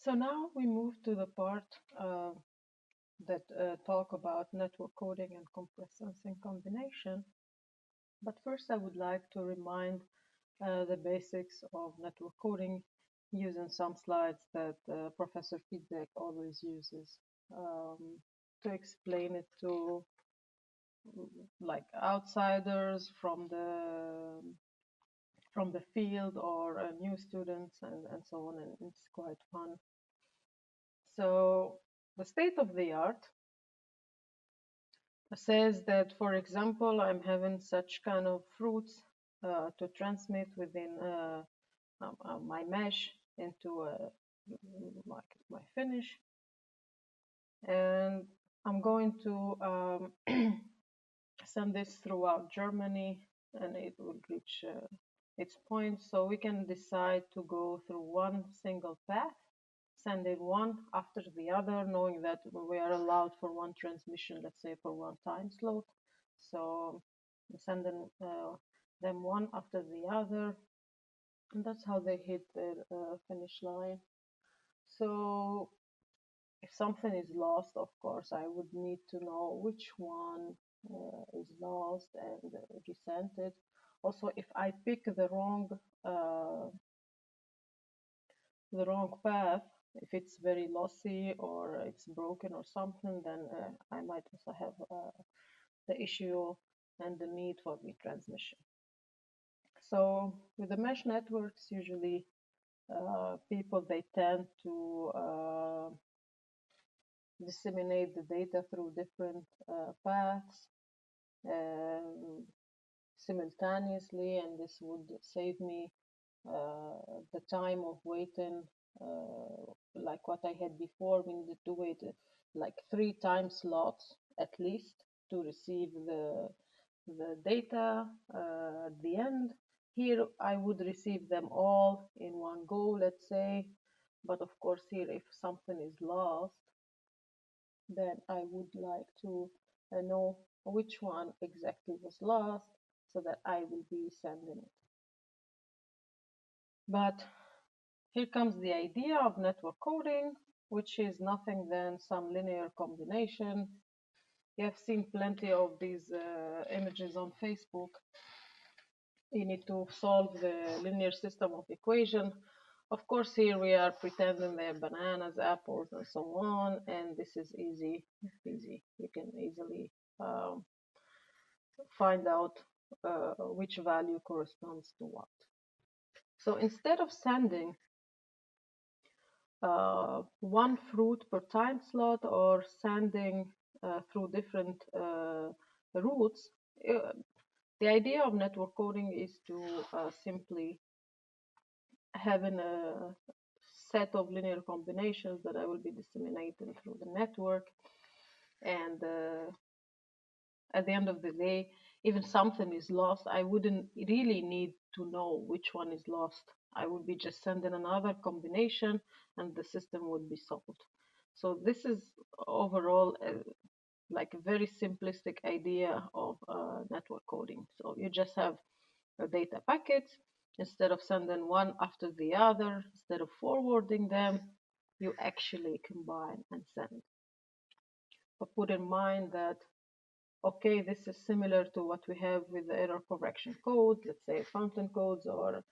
So now we move to the part that talk about network coding and compressed sensing combination. But first I would like to remind the basics of network coding using some slides that Professor Feedback always uses um, to explain it to like outsiders from the field or new students and so on, and it's quite fun. So the state of the art says that, for example, I'm having such kind of fruits to transmit within my mesh into my finish, and I'm going to send this throughout Germany, and it will reach its point. So we can decide to go through one single path, sending one after the other, knowing that we are allowed for one transmission, let's say for one time slot. So sending them one after the other, and that's how they hit the finish line. So if something is lost, of course, I would need to know which one is lost and resend it. Also, if I pick the wrong path, if it's very lossy or it's broken or something, then I might also have the issue and the need for retransmission. So with the mesh networks, usually people, they tend to disseminate the data through different paths simultaneously, and this would save me the time of waiting, like what I had before. We needed to wait like 3 time slots at least to receive the data at the end. Here I would receive them all in one go, let's say, but of course here if something is lost, then I would like to know which one exactly was lost so that I will be sending it. But here comes the idea of network coding, which is nothing than some linear combination. You have seen plenty of these images on Facebook. You need to solve the linear system of equation. Of course, here we are pretending they're bananas, apples, and so on, and this is easy. You can easily find out which value corresponds to what. So instead of sending one fruit per time slot or sending through different routes, the idea of network coding is to simply having a set of linear combinations that I will be disseminating through the network, and at the end of the day, even something is lost, I wouldn't really need to know which one is lost. I would be just sending another combination and the system would be solved. So this is overall like a very simplistic idea of network coding. So you just have a data packets. Instead of sending one after the other, instead of forwarding them, you actually combine and send. But put in mind that, okay, this is similar to what we have with the error correction code, let's say fountain codes or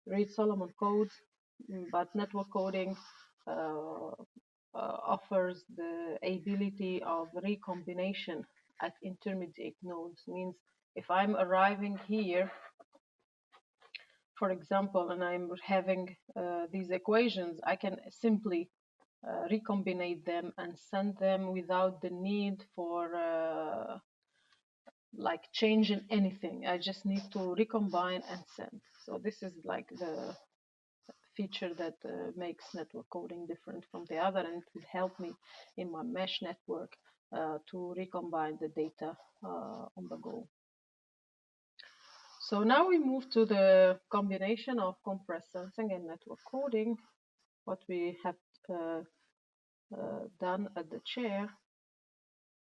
Reed-Solomon codes, but network coding offers the ability of recombination at intermediate nodes. Means if I'm arriving here, for example, and I'm having these equations, I can simply recombine them and send them without the need for like changing anything. I just need to recombine and send. So this is like the feature that makes network coding different from the other, and it will help me in my mesh network to recombine the data on the go. So now we move to the combination of compressed sensing and network coding, what we have done at the chair.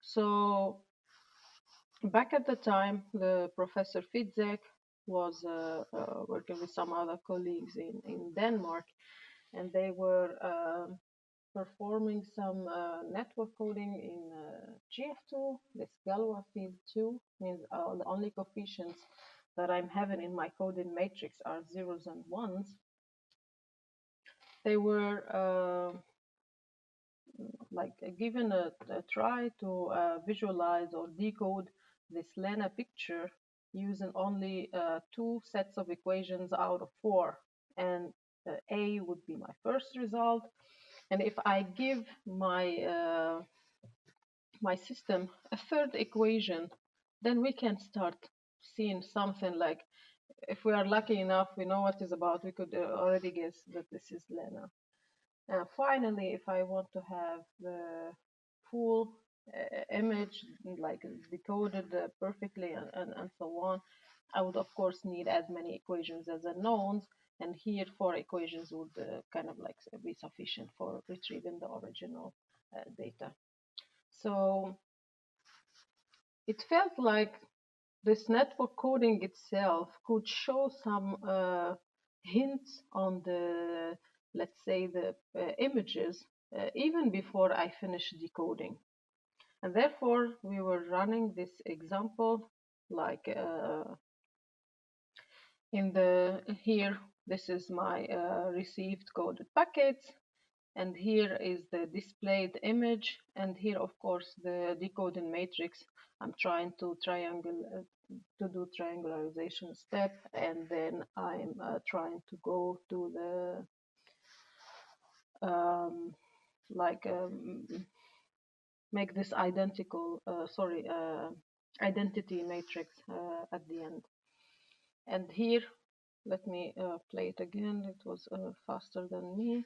So back at the time, the Professor Fitzek was working with some other colleagues in Denmark, and they were performing some network coding in GF2. This Galois field 2 means the only coefficients that I'm having in my coding matrix are zeros and ones. They were like given a try to visualize or decode this Lena picture using only two sets of equations out of four, and A would be my first result. And if I give my system a third equation, then we can start seeing something like, if we are lucky enough, we know what it's about, we could already guess that this is Lena. Finally, if I want to have the full image like decoded perfectly and so on, I would of course need as many equations as unknowns, and here four equations would kind of like be sufficient for retrieving the original data. So it felt like this network coding itself could show some hints on the, let's say, the images even before I finished decoding. And therefore, we were running this example like here, this is my received coded packets, and here is the displayed image, and here of course the decoding matrix. I'm trying to do triangularization step, and then I'm trying to go to the make this identity matrix at the end. And here, let me play it again. It was faster than me.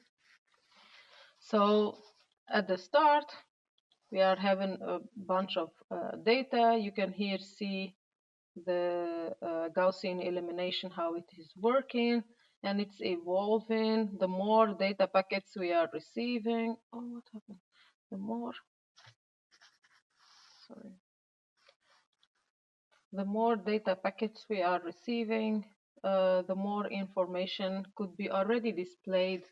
So at the start, we are having a bunch of data. You can here see the Gaussian elimination, how it is working, and it's evolving. The more data packets we are receiving, oh, what happened? The more data packets we are receiving, the more information could be already displayed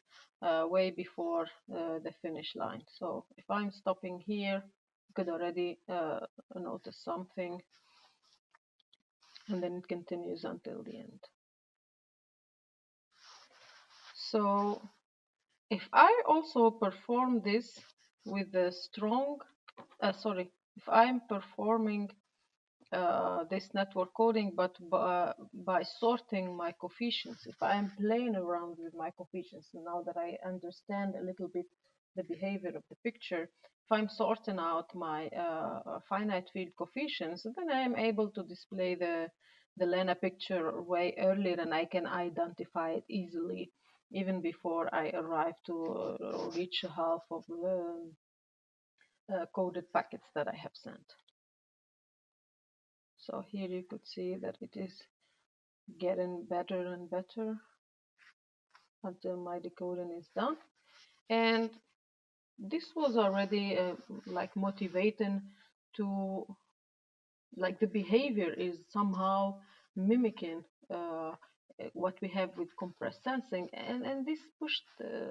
way before the finish line. So if I'm stopping here, you could already notice something, and then it continues until the end. So if I also perform this with the strong, if I'm performing this network coding, but by sorting my coefficients, if I'm playing around with my coefficients, now that I understand a little bit the behavior of the picture, if I'm sorting out my finite field coefficients, then I am able to display the Lena picture way earlier, and I can identify it easily, even before I arrive to reach half of the coded packets that I have sent. So here you could see that it is getting better and better until my decoding is done. And this was already like motivating to, like, the behavior is somehow mimicking what we have with compressed sensing, and this pushed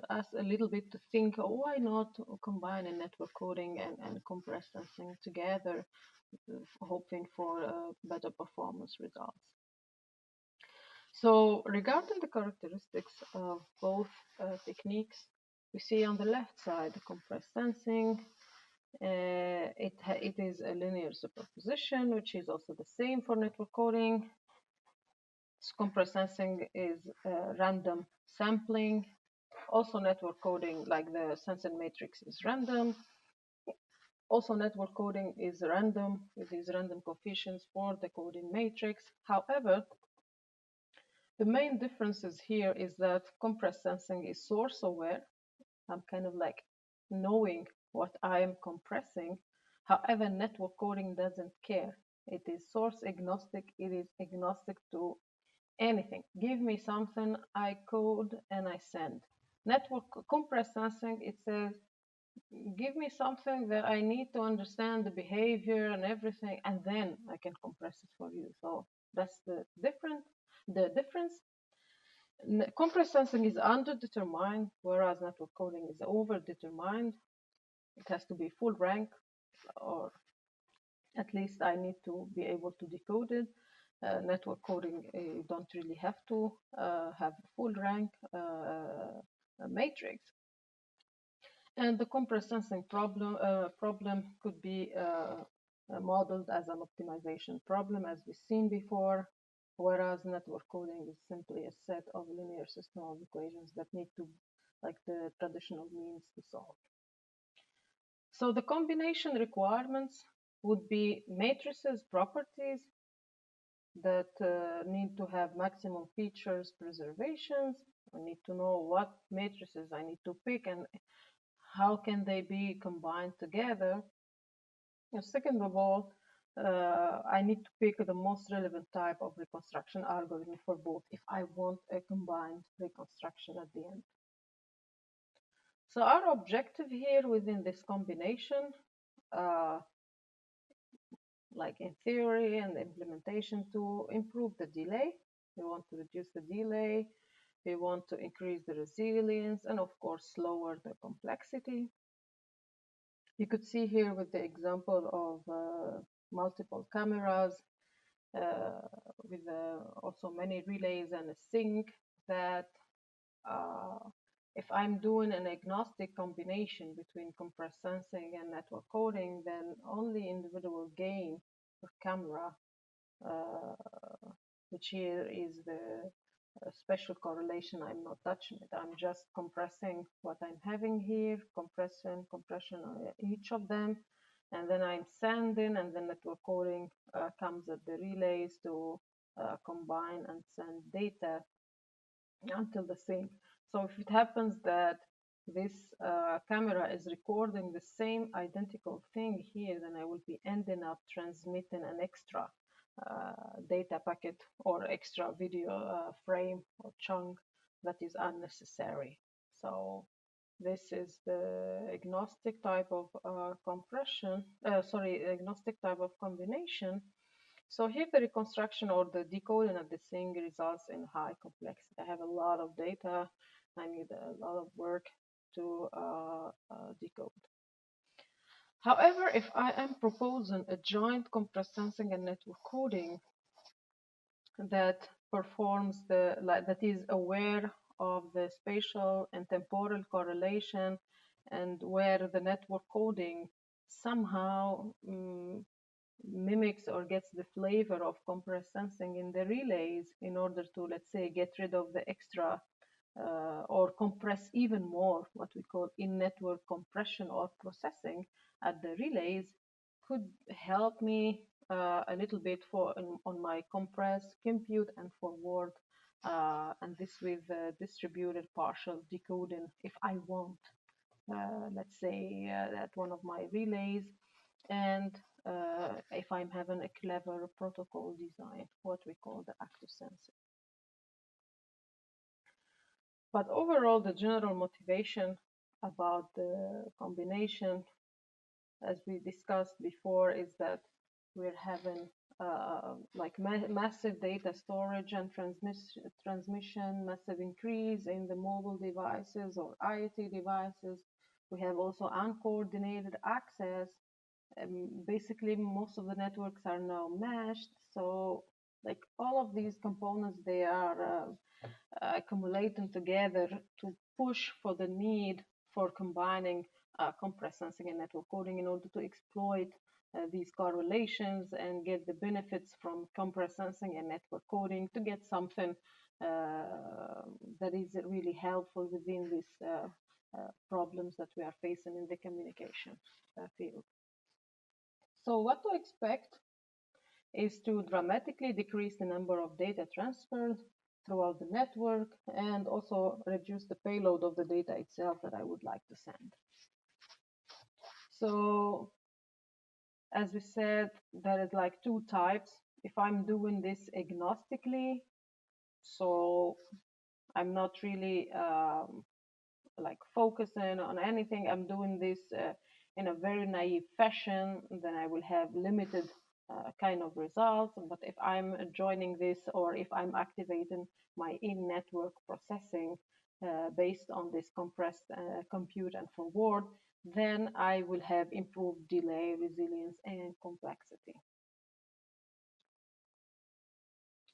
us a little bit to think, oh, why not combine a network coding and compressed sensing together, hoping for better performance results. So regarding the characteristics of both techniques, we see on the left side the compressed sensing. It is a linear superposition, which is also the same for network coding. Compressed sensing is random sampling. Also network coding, like the sensing matrix, is random. Also network coding is random with these random coefficients for the coding matrix. However, the main differences here is that compressed sensing is source aware. I'm kind of like knowing what I am compressing. However, network coding doesn't care. It is source agnostic. It is agnostic to anything. Give me something, I code and I send. Network compressed sensing, it says, give me something that I need to understand the behavior and everything, and then I can compress it for you. So that's the difference. The difference, compress sensing is underdetermined, whereas network coding is overdetermined. It has to be full rank, or at least I need to be able to decode it. Network coding, you don't really have to have full rank matrix. And the compress sensing problem could be modeled as an optimization problem, as we've seen before, whereas network coding is simply a set of linear system of equations that need to, like the traditional means to solve. So the combination requirements would be matrices properties that need to have maximum features preservations. I need to know what matrices I need to pick and how can they be combined together. And second of all, I need to pick the most relevant type of reconstruction algorithm for both if I want a combined reconstruction at the end. So our objective here within this combination, like in theory and implementation, to improve the delay. We want to reduce the delay. We want to increase the resilience and of course lower the complexity. You could see here with the example of multiple cameras with also many relays and a sink that if I'm doing an agnostic combination between compressed sensing and network coding, then only individual gain per camera, uh, which here is the special correlation. I'm not touching it. I'm just compressing what I'm having here, compression on each of them, and then I'm sending, and then network coding comes at the relays to combine and send data until the sync. So if it happens that this camera is recording the same identical thing here, then I will be ending up transmitting an extra data packet or extra video frame or chunk that is unnecessary. So this is the agnostic type of agnostic type of combination. So here the reconstruction or the decoding of the thing results in high complexity. I have a lot of data. I need a lot of work to decode. However, if I am proposing a joint compressed sensing and network coding that performs that is aware of the spatial and temporal correlation, and where the network coding somehow mimics or gets the flavor of compressed sensing in the relays in order to, let's say, get rid of the extra or compress even more, what we call in-network compression or processing at the relays, could help me a little bit on my compress, compute, and forward, and this with distributed partial decoding if I want, let's say, at one of my relays, and if I'm having a clever protocol design, what we call the active sensor. But overall, the general motivation about the combination, as we discussed before, is that we're having like massive data storage and transmission, massive increase in the mobile devices or IoT devices. We have also uncoordinated access. Basically, most of the networks are now meshed. So, like all of these components, they are accumulating together to push for the need for combining compressed sensing and network coding in order to exploit these correlations and get the benefits from compressed sensing and network coding to get something that is really helpful within these problems that we are facing in the communication field. So what to expect is to dramatically decrease the number of data transfers throughout the network and also reduce the payload of the data itself that I would like to send. So as we said, there is like two types. If I'm doing this agnostically, so I'm not really like focusing on anything, I'm doing this in a very naive fashion, then I will have limited kind of results. But if I'm joining this or if I'm activating my in-network processing based on this compressed compute and forward, then I will have improved delay, resilience, and complexity.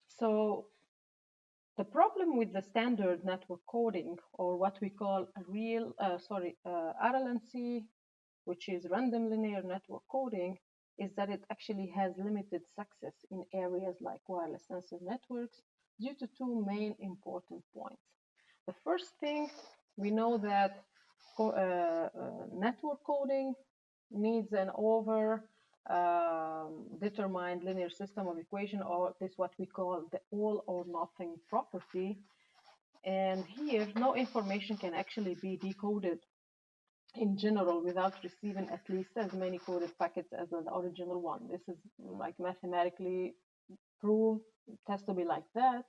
So the problem with the standard network coding, or what we call RLNC, which is random linear network coding, is that it actually has limited success in areas like wireless sensor networks due to two main important points. The first thing, we know that network coding needs an over determined linear system of equation, or this what we call the all or nothing property. And here, no information can actually be decoded in general without receiving at least as many coded packets as the original one. This is like mathematically proved. It has to be like that.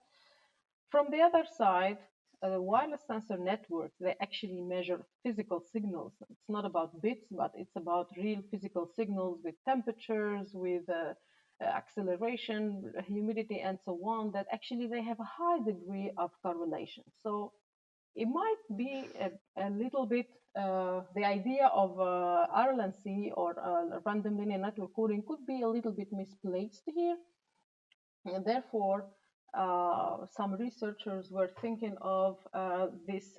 From the other side, wireless sensor networks, they actually measure physical signals. It's not about bits, but it's about real physical signals with temperatures, with acceleration, humidity, and so on, that actually they have a high degree of correlation. So it might be a little bit, the idea of RLNC or random linear network coding could be a little bit misplaced here. And therefore, some researchers were thinking of this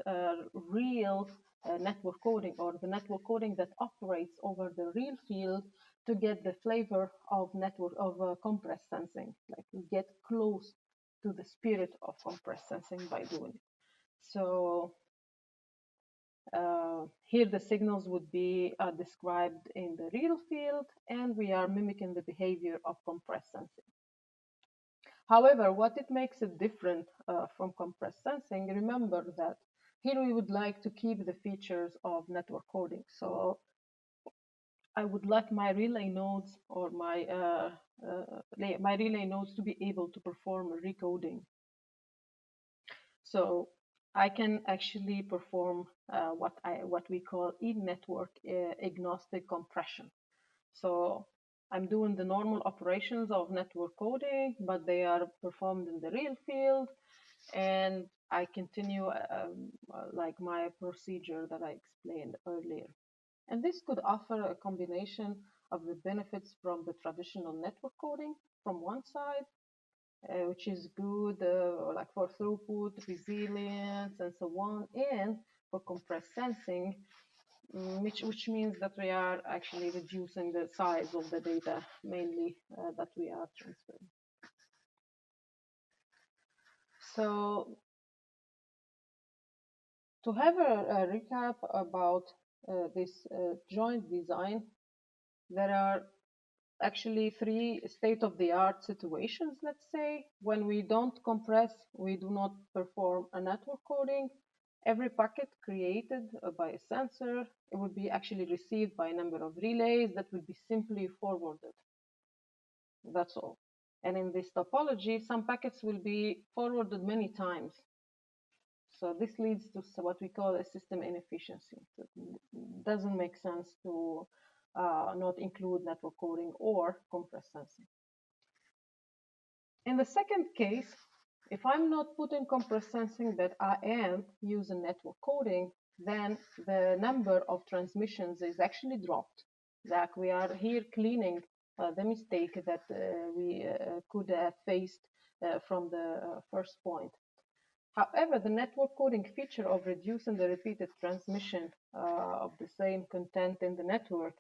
real network coding, or the network coding that operates over the real field, to get the flavor of network of compressed sensing, like we get close to the spirit of compressed sensing by doing it. So here the signals would be described in the real field, and we are mimicking the behavior of compressed sensing. However, what it makes it different from compressed sensing, remember that here we would like to keep the features of network coding. So I would like my relay nodes or my relay nodes to be able to perform recoding. So I can actually perform what we call in-network agnostic compression. So I'm doing the normal operations of network coding, but they are performed in the real field, and I continue like my procedure that I explained earlier. And this could offer a combination of the benefits from the traditional network coding from one side, which is good like for throughput, resilience, and so on, and for compressed sensing, which means that we are actually reducing the size of the data mainly that we are transferring. So to have a recap about this joint design, there are actually three state-of-the-art situations, let's say. When we don't compress, we do not perform a network coding. Every packet created by a sensor, it would be actually received by a number of relays that would be simply forwarded. That's all. And in this topology, some packets will be forwarded many times. So this leads to what we call a system inefficiency. It doesn't make sense to not include network coding or compressed sensing. In the second case, if I'm not putting compressed sensing but I am using network coding, then the number of transmissions is actually dropped. Like we are here cleaning the mistake that we could have faced from the first point. However, the network coding feature of reducing the repeated transmission of the same content in the network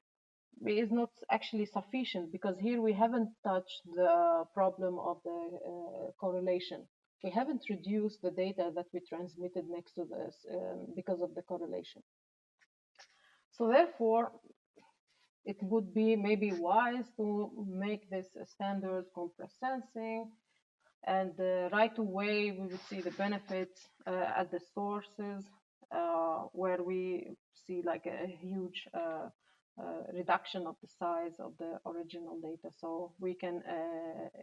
is not actually sufficient, because here we haven't touched the problem of the correlation. We haven't reduced the data that we transmitted next to this because of the correlation. So therefore, it would be maybe wise to make this a standard compressed sensing, and right away we would see the benefits at the sources where we see like a huge reduction of the size of the original data, so we can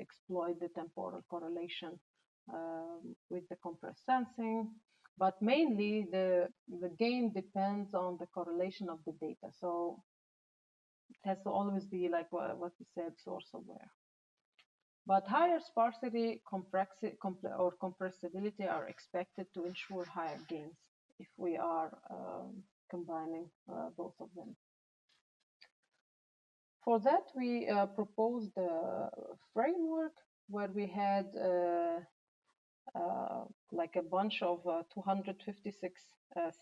exploit the temporal correlation with the compressed sensing. But mainly the gain depends on the correlation of the data. So It has to always be like what we said, source aware. But higher sparsity or compressibility are expected to ensure higher gains if we are combining both of them. For that, we proposed a framework where we had like a bunch of 256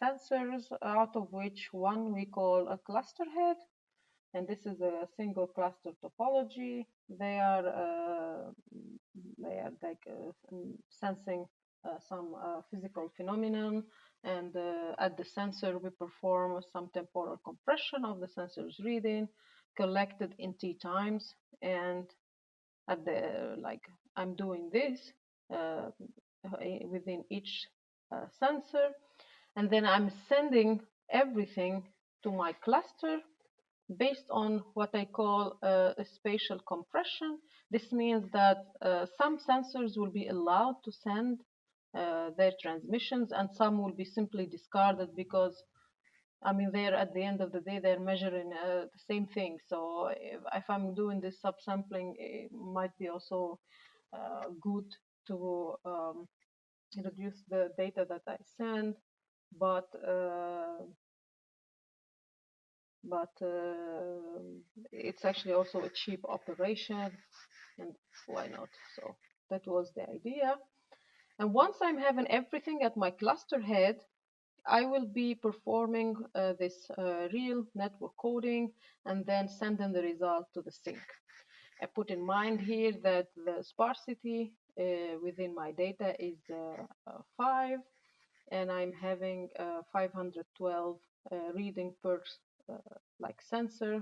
sensors, out of which one we call a cluster head, and this is a single cluster topology. They are like sensing some physical phenomenon, and at the sensor we perform some temporal compression of the sensor's reading collected in t times, and at the like I'm doing this uh, within each sensor, and then I'm sending everything to my cluster based on what I call a spatial compression. This means that some sensors will be allowed to send their transmissions, and some will be simply discarded because, I mean, they're at the end of the day, they're measuring the same thing. So if I'm doing this subsampling, it might be also good to reduce the data that I send, but it's actually also a cheap operation, and why not? So that was the idea. And once I'm having everything at my cluster head, I will be performing this real network coding and then sending the result to the sink. I put in mind here that the sparsity within my data is 5, and I'm having 512 reading per like sensor.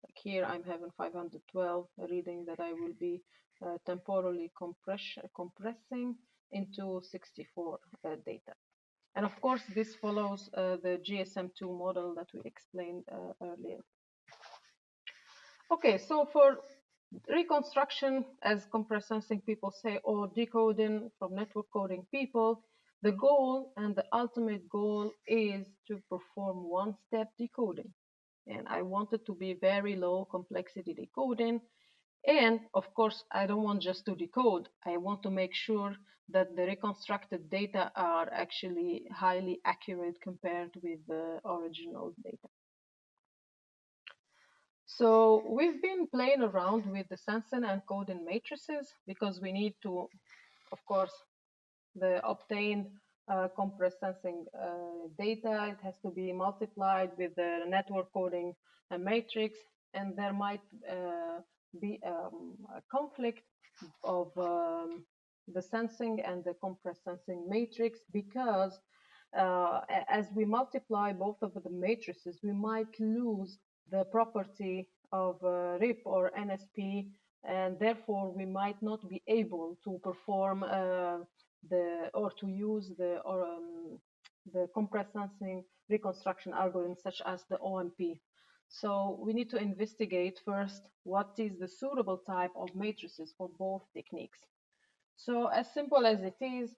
Like here I'm having 512 reading that I will be temporally compressing into 64 data. And of course, this follows the GSM2 model that we explained earlier. Okay, so for reconstruction, as compressed sensing people say, or decoding from network coding people, the goal and the ultimate goal is to perform one-step decoding. And I want it to be very low complexity decoding. And of course, I don't want just to decode. I want to make sure that the reconstructed data are actually highly accurate compared with the original data. So we've been playing around with the sensing and coding matrices because we need to, of course, the obtained compressed sensing data. It has to be multiplied with the network coding matrix, and there might be a conflict of the sensing and the compressed sensing matrix because as we multiply both of the matrices, we might lose the property of RIP or NSP, and therefore we might not be able to perform or to use the compressed sensing reconstruction algorithm such as the OMP. So we need to investigate first what is the suitable type of matrices for both techniques. So as simple as it is,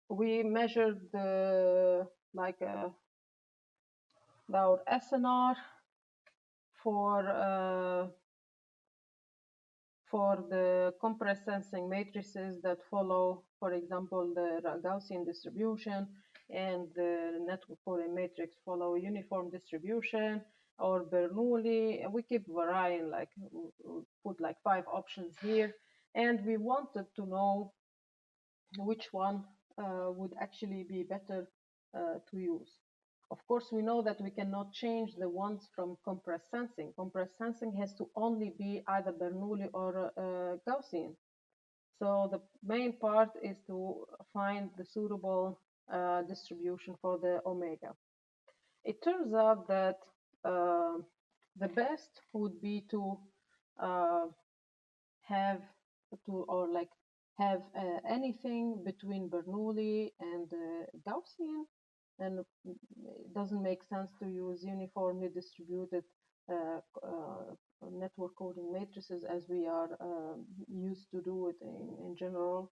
we measured the our SNR for the compressed sensing matrices that follow, for example, the Gaussian distribution, and the network coding matrix follow uniform distribution or Bernoulli. We keep varying, like we put like 5 options here, and we wanted to know which one would actually be better to use. Of course, we know that we cannot change the ones from compressed sensing. Compressed sensing has to only be either Bernoulli or Gaussian. So the main part is to find the suitable distribution for the omega. It turns out that the best would be to uh, have have anything between Bernoulli and Gaussian, and it doesn't make sense to use uniformly distributed network coding matrices as we are used to do it in general.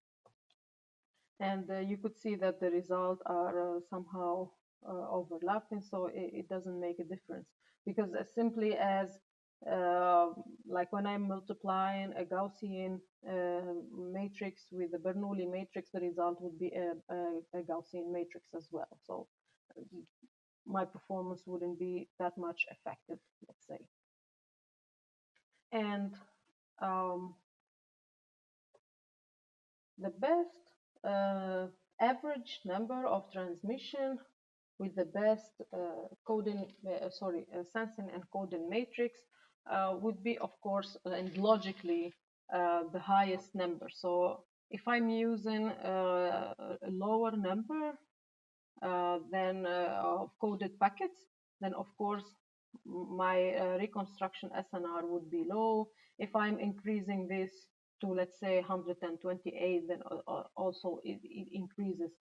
And you could see that the results are somehow overlapping, so it doesn't make a difference because as simply as Like when I'm multiplying a Gaussian matrix with the Bernoulli matrix, the result would be a Gaussian matrix as well. So my performance wouldn't be that much effective, let's say. And um, the best average number of transmission with the best sensing and coding matrix would be, of course, and logically, the highest number. So if I'm using a lower number then of coded packets, then of course my reconstruction SNR would be low. If I'm increasing this to, let's say, 128, then also it increases.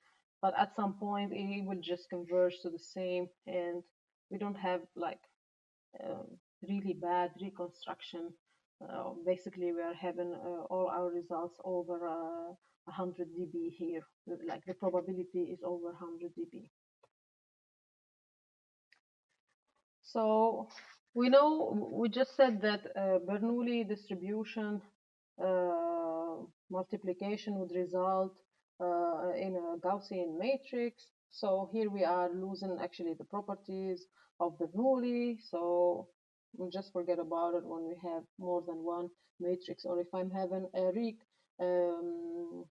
But at some point it will just converge to the same, and we don't have like um, really bad reconstruction. Basically, we are having all our results over 100 dB here. Like the probability is over 100 dB. So we just said that Bernoulli distribution multiplication would result in a Gaussian matrix. So here we are losing actually the properties of Bernoulli. So we just forget about it when we have more than one matrix, or if I'm having um,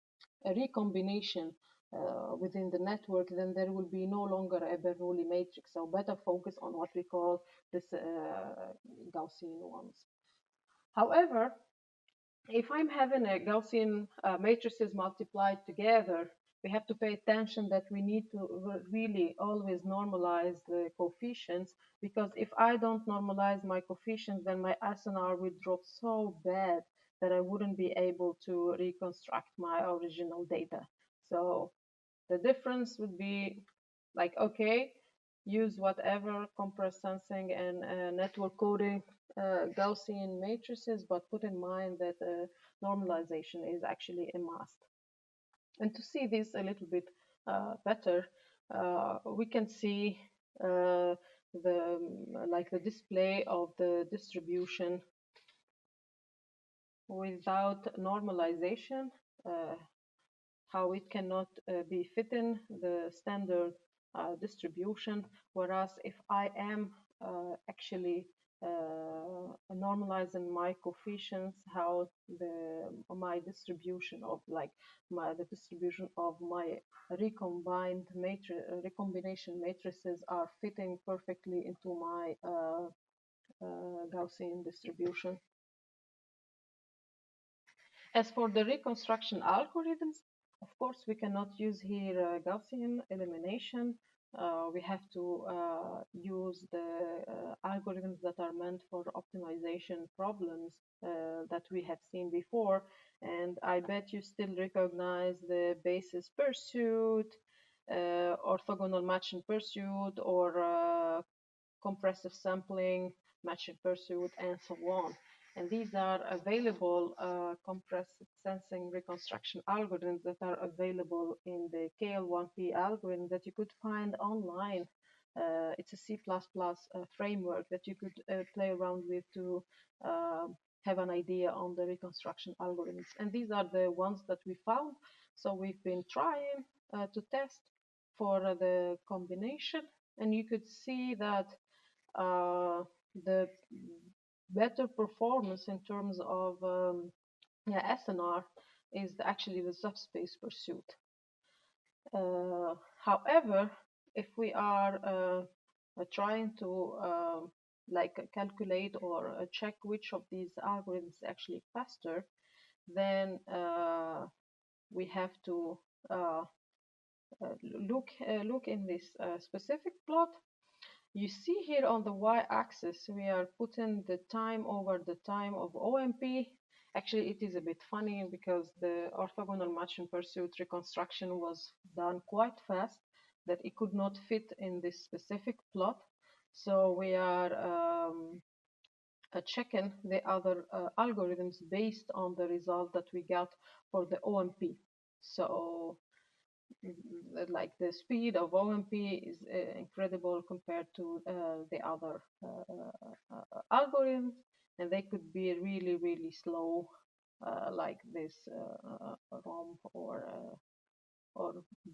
a recombination within the network, then there will be no longer a Bernoulli matrix. So better focus on what we call this Gaussian ones. However, if I'm having a Gaussian matrices multiplied together, we have to pay attention that we need to really always normalize the coefficients, because if I don't normalize my coefficients, then my SNR will drop so bad that I wouldn't be able to reconstruct my original data. So the difference would be like, okay, use whatever compressed sensing and network coding Gaussian matrices, but put in mind that normalization is actually a must. And to see this a little bit better, we can see the display of the distribution without normalization, how it cannot be fitting the standard distribution. Whereas if I am actually normalizing my coefficients, how my distribution of the distribution of my recombination matrices are fitting perfectly into my Gaussian distribution. As for the reconstruction algorithms, of course, we cannot use here Gaussian elimination. We have to use the algorithms that are meant for optimization problems that we have seen before. And I bet you still recognize the basis pursuit, orthogonal matching pursuit, or compressive sampling, matching pursuit, and so on. And these are available compressive sensing reconstruction algorithms that are available in the KL1P algorithm that you could find online. It's a C++ framework that you could play around with to have an idea on the reconstruction algorithms. And these are the ones that we found. So we've been trying to test for the combination, and you could see that the better performance in terms of SNR is actually the subspace pursuit. However, if we are trying to calculate or check which of these algorithms is actually faster, then we have to look in this specific plot. You see here on the y-axis, we are putting the time over the time of OMP. Actually, it is a bit funny because the orthogonal matching pursuit reconstruction was done quite fast, that it could not fit in this specific plot. So we are checking the other algorithms based on the result that we got for the OMP. So like the speed of OMP is incredible compared to the other algorithms. and they could be really, really slow, like this ROM or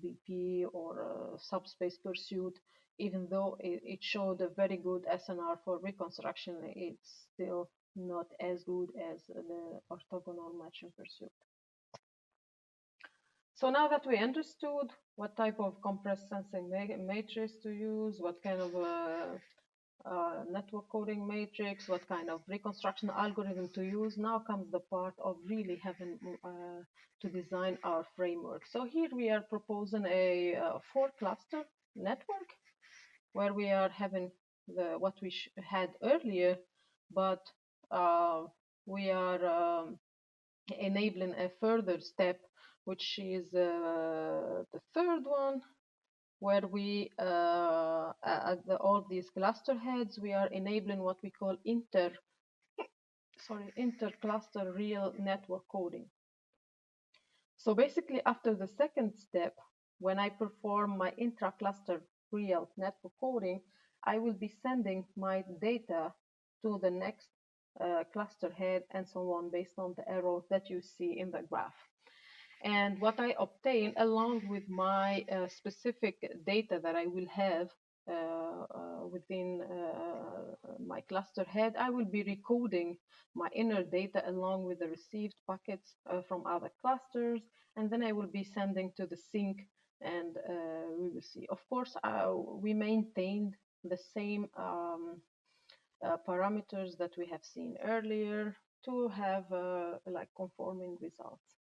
BP or subspace pursuit. Even though it showed a very good SNR for reconstruction, it's still not as good as the orthogonal matching pursuit. So now that we understood what type of compressed sensing matrix to use, what kind of network coding matrix, what kind of reconstruction algorithm to use, now comes the part of really having to design our framework. So here we are proposing a 4-cluster network where we are having what we had earlier, but we are enabling a further step, which is the third one, where we at all these cluster heads, we are enabling what we call inter-cluster real network coding. So basically, after the second step, when I perform my intra-cluster real network coding, I will be sending my data to the next cluster head and so on, based on the arrows that you see in the graph. And what I obtain along with my specific data that I will have within my cluster head, I will be recoding my inner data along with the received packets from other clusters, and then I will be sending to the sink, and we will see. Of course, we maintained the same parameters that we have seen earlier to have like conforming results.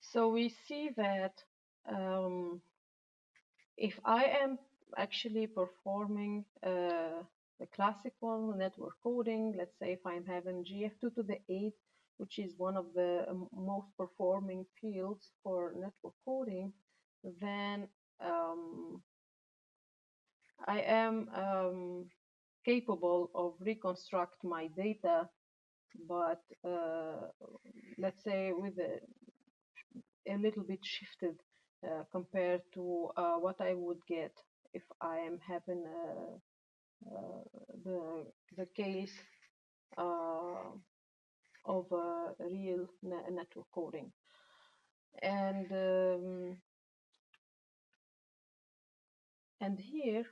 So we see that if I am actually performing the classical network coding, let's say if I'm having GF2 to the 8, which is one of the most performing fields for network coding, then I am capable of reconstruct my data, but let's say with a little bit shifted compared to what I would get if I am having the case of real network coding. And here,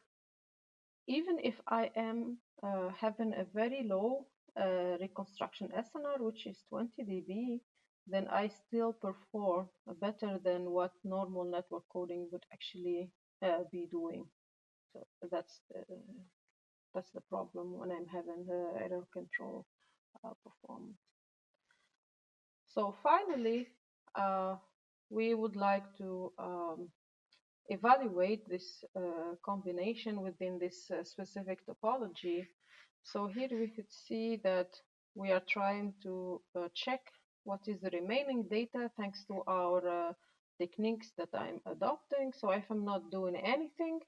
even if I am having a very low reconstruction SNR, which is 20 dB, then I still perform better than what normal network coding would actually be doing. So that's the problem when I'm having the error control performance. So finally, we would like to evaluate this combination within this specific topology. So here we could see that we are trying to check what is the remaining data thanks to our techniques that I'm adopting. So if I'm not doing anything,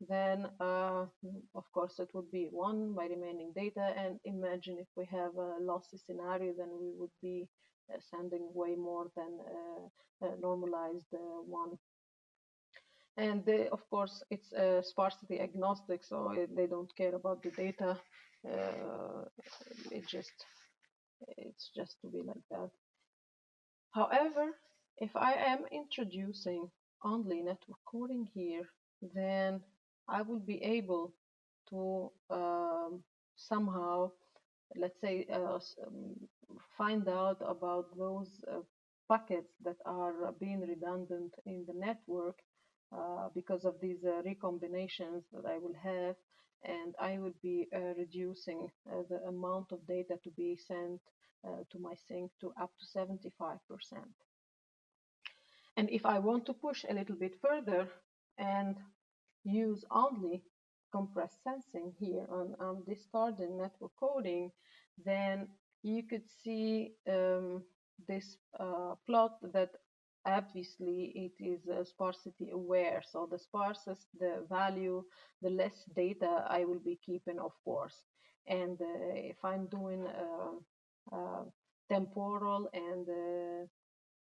then of course it would be 1 by remaining data. And imagine if we have a lossy scenario, then we would be sending way more than normalized 1. And of course, it's sparsity agnostic, so they don't care about the data. It's just to be like that. However, if I am introducing only network coding here, then I will be able to somehow, let's say, find out about those packets that are being redundant in the network because of these recombinations that I will have, and I will be reducing the amount of data to be sent to my sink to up to 75%. And if I want to push a little bit further and use only compressed sensing here on discarding network coding, then you could see this plot that obviously it is sparsity aware. So the sparsest the value, the less data I will be keeping, of course. And if I'm doing temporal and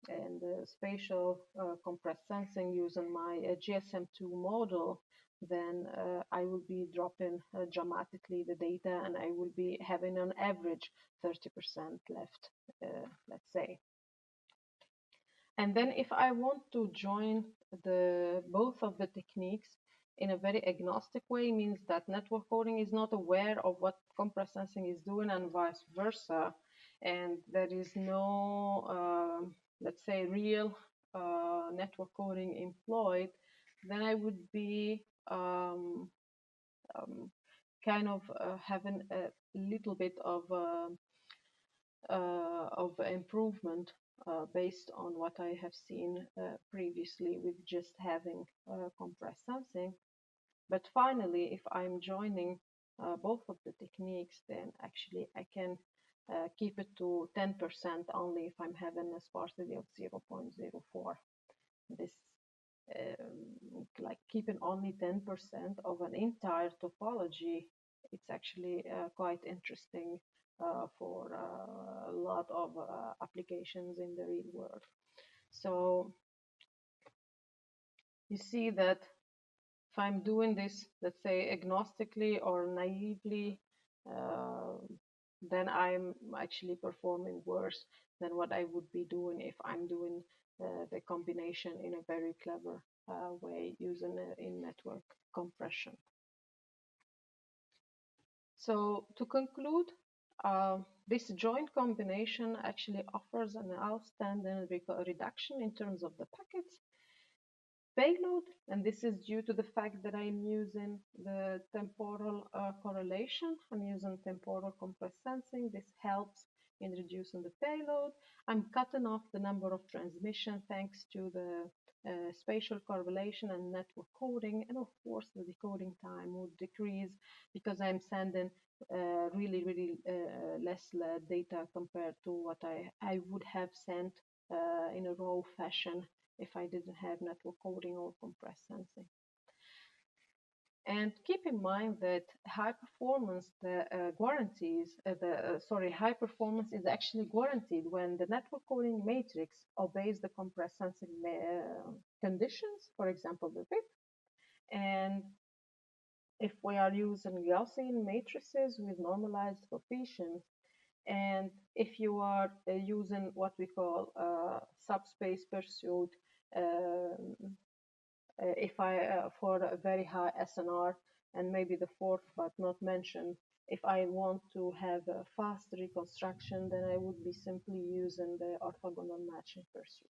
and spatial compressed sensing using my GSM2 model, then I will be dropping dramatically the data, and I will be having on average 30% left, let's say. And then if I want to join both of the techniques in a very agnostic way, means that network coding is not aware of what compressed sensing is doing and vice versa, and there is no, let's say, real network coding employed, then I would be kind of having a little bit of improvement based on what I have seen previously with just having compressed sensing. But finally, if I'm joining both of the techniques, then actually I can keep it to 10% only if I'm having a sparsity of 0.04. This like keeping only 10% of an entire topology, it's actually quite interesting for a lot of applications in the real world. So you see that if I'm doing this, let's say, agnostically or naively, uh, then I'm actually performing worse than what I would be doing if I'm doing the combination in a very clever way using in network compression. So to conclude, this joint combination actually offers an outstanding reduction in terms of the packets payload, and this is due to the fact that I'm using the temporal correlation. I'm using temporal compressed sensing. This helps in reducing the payload. I'm cutting off the number of transmission thanks to the spatial correlation and network coding, and of course the decoding time would decrease because I'm sending really less data compared to what I would have sent in a raw fashion if I didn't have network coding or compressed sensing. And keep in mind that high performance high performance is actually guaranteed when the network coding matrix obeys the compressed sensing conditions, for example, the VIP. And if we are using Gaussian matrices with normalized coefficients, and if you are using what we call subspace pursuit, if I for a very high SNR, and maybe the fourth but not mentioned, if I want to have a fast reconstruction, then I would be simply using the orthogonal matching pursuit.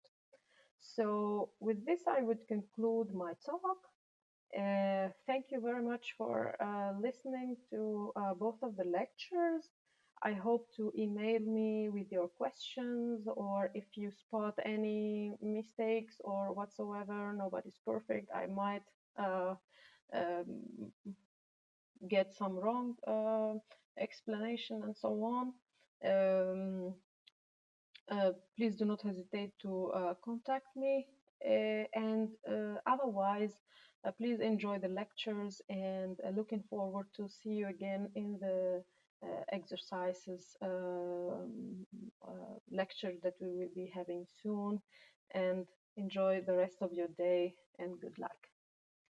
So with this, I would conclude my talk. Thank you very much for listening to both of the lectures. I hope to email me with your questions, or if you spot any mistakes or whatsoever. Nobody's perfect. I might um, get some wrong explanation and so on. Please do not hesitate to contact me. And otherwise, please enjoy the lectures, and looking forward to see you again in the exercises lecture that we will be having soon. And enjoy the rest of your day, and good luck.